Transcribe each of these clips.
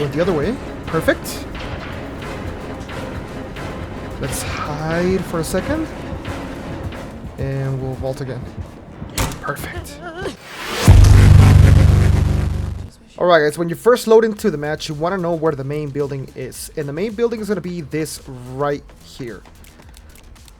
she went the other way. Perfect. Let's hide for a second. And we'll vault again. Perfect. Alright guys, when you first load into the match, you want to know where the main building is. And the main building is going to be this right here.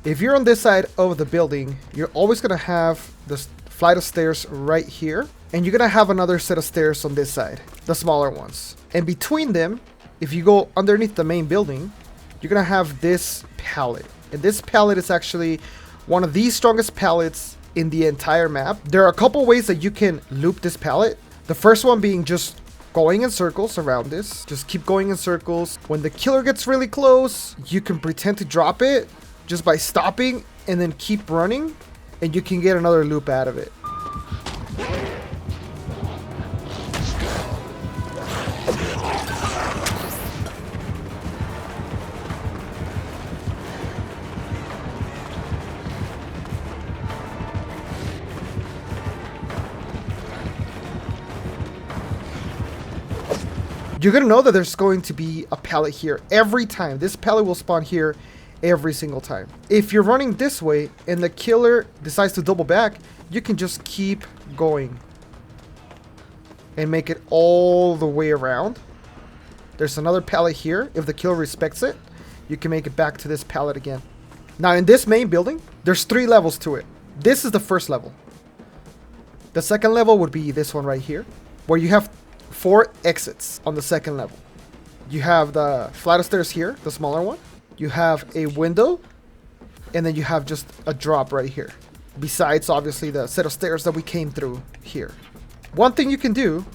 If you're on this side of the building, you're always going to have this flight of stairs right here. And you're going to have another set of stairs on this side, the smaller ones. And between them, if you go underneath the main building, you're going to have this pallet. And this pallet is actually one of the strongest pallets in the entire map. There are a couple ways that you can loop this pallet. The first one being just going in circles around this. Just keep going in circles. When the killer gets really close, you can pretend to drop it just by stopping and then keep running. And you can get another loop out of it. You're going to know that there's going to be a pallet here every time. This pallet will spawn here every single time. If you're running this way and the killer decides to double back, you can just keep going and make it all the way around. There's another pallet here. If the killer respects it, you can make it back to this pallet again. Now in this main building, there's 3 levels to it. This is the first level. The second level would be this one right here, where you have 4 exits on the second level. You have the flight of stairs here, the smaller one. You have a window, and then you have just a drop right here. Besides, obviously, the set of stairs that we came through here. One thing you can do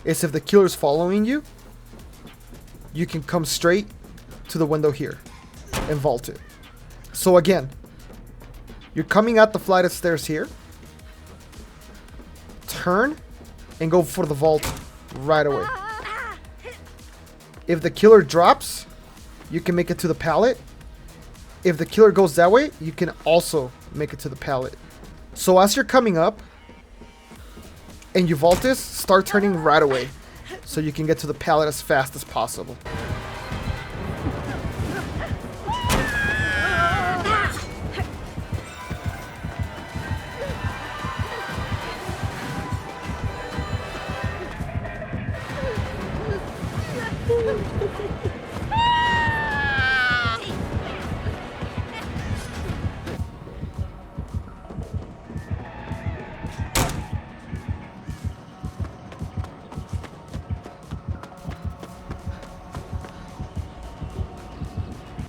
is if the killer's following you, you can come straight to the window here and vault it. So again, you're coming out the flight of stairs here. Turn and go for the vault right away. If the killer drops, you can make it to the pallet. If the killer goes that way, you can also make it to the pallet. So as you're coming up and you vault this, start turning right away so you can get to the pallet as fast as possible.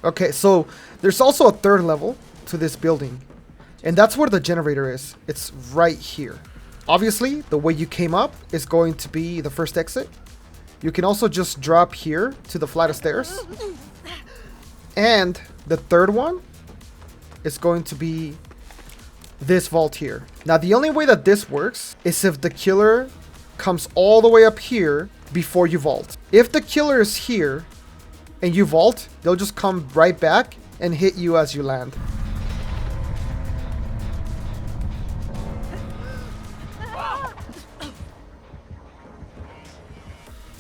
Okay, so there's also a third level to this building, and that's where the generator is. It's right here. Obviously, the way you came up is going to be the first exit. You can also just drop here to the flight of stairs. And the third one is going to be this vault here. Now, the only way that this works is if the killer comes all the way up here before you vault. If the killer is here and you vault, they'll just come right back and hit you as you land.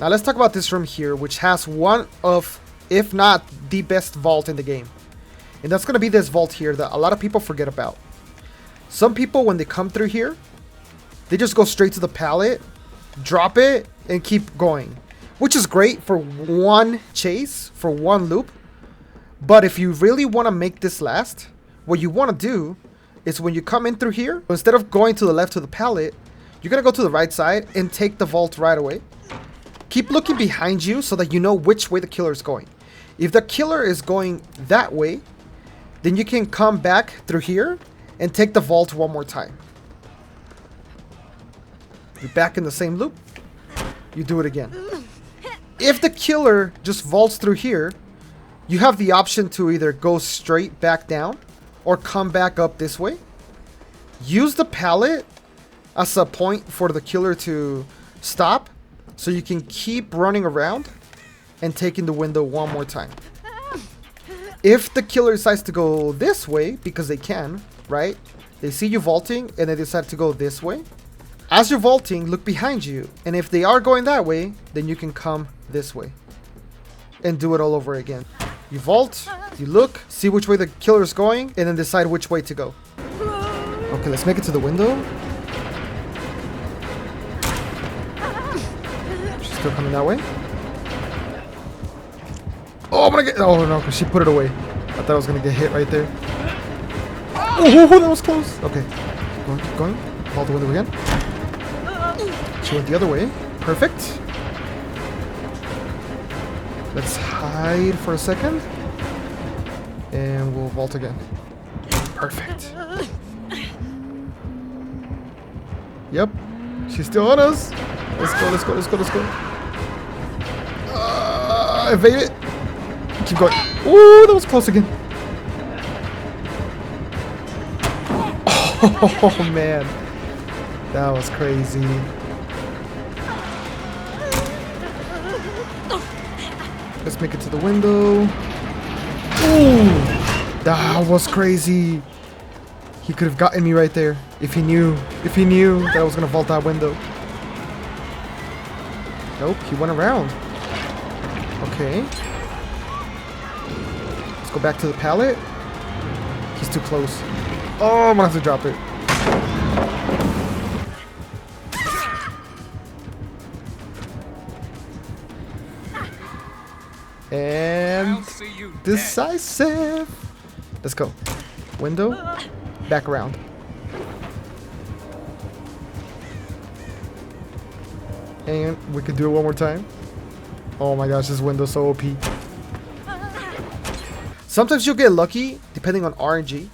Now let's talk about this room here, which has one of, if not the best vault in the game. And that's going to be this vault here that a lot of people forget about. Some people, when they come through here, they just go straight to the pallet, drop it, and keep going. Which is great for one chase, for one loop. But if you really want to make this last, what you want to do is when you come in through here, instead of going to the left to the pallet, you're going to go to the right side and take the vault right away. Keep looking behind you so that you know which way the killer is going. If the killer is going that way, then you can come back through here and take the vault one more time. You're back in the same loop. You do it again. If the killer just vaults through here, you have the option to either go straight back down or come back up this way. Use the pallet as a point for the killer to stop, so you can keep running around and taking the window one more time. If the killer decides to go this way, because they can, right? They see you vaulting and they decide to go this way. As you're vaulting, look behind you. And if they are going that way, then you can come this way. And do it all over again. You vault, you look, see which way the killer is going, and then decide which way to go. Okay, let's make it to the window. She's still coming that way. Oh, I'm gonna get... Oh, no, because she put it away. I thought I was gonna get hit right there. Oh, that was close. Okay, keep going. Vault the window again. She went the other way. Perfect. Let's hide for a second. And we'll vault again. Perfect. Yep. She's still on us. Let's go, let's go, let's go, let's go. Evade it. Keep going. Ooh, that was close again. Oh, man. That was crazy. Let's make it to the window. Ooh, that was crazy. He could have gotten me right there if he knew that I was gonna vault that window. Nope, he went around. Okay. Let's go back to the pallet. He's too close. Oh, I'm gonna have to drop it. And decisive. Let's go. Window. Back around. And we can do it one more time. Oh my gosh, this window's so OP. Sometimes you'll get lucky depending on RNG.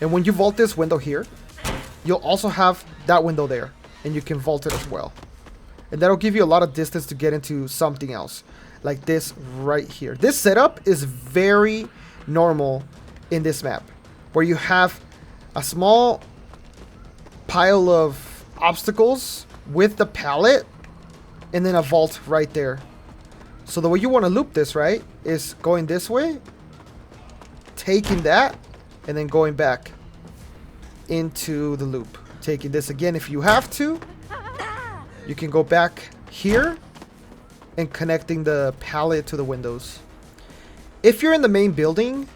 And when you vault this window here, you'll also have that window there. And you can vault it as well. And that'll give you a lot of distance to get into something else. Like this right here. This setup is very normal in this map, where you have a small pile of obstacles with the pallet and then a vault right there. So the way you want to loop this, right, is going this way, taking that, and then going back into the loop. Taking this again if you have to. You can go back here and connecting the pallet to the windows. If you're in the main building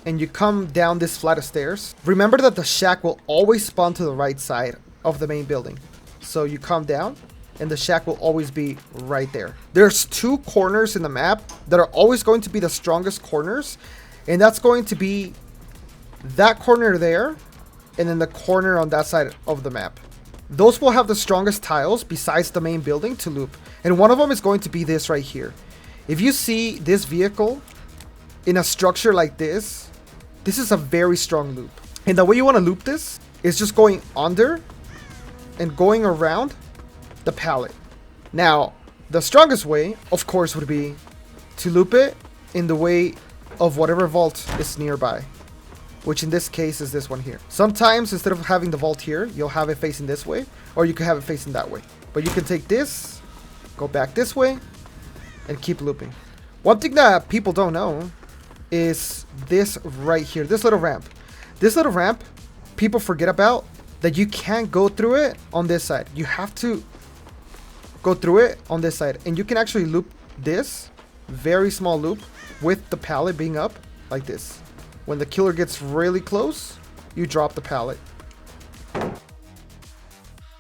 and you come down this flight of stairs, remember that the shack will always spawn to the right side of the main building. So you come down and the shack will always be right there. There's two corners in the map that are always going to be the strongest corners, and that's going to be that corner there and then the corner on that side of the map. Those will have the strongest tiles besides the main building to loop. And one of them is going to be this right here. If you see this vehicle in a structure like this, this is a very strong loop. And the way you want to loop this is just going under and going around the pallet. Now, the strongest way, of course, would be to loop it in the way of whatever vault is nearby, which in this case is this one here. Sometimes instead of having the vault here, you'll have it facing this way, or you can have it facing that way. But you can take this, go back this way, and keep looping. One thing that people don't know is this right here, this little ramp. This little ramp, people forget about, that you can't go through it on this side. You have to go through it on this side. And you can actually loop this very small loop with the pallet being up like this. When the killer gets really close, you drop the pallet.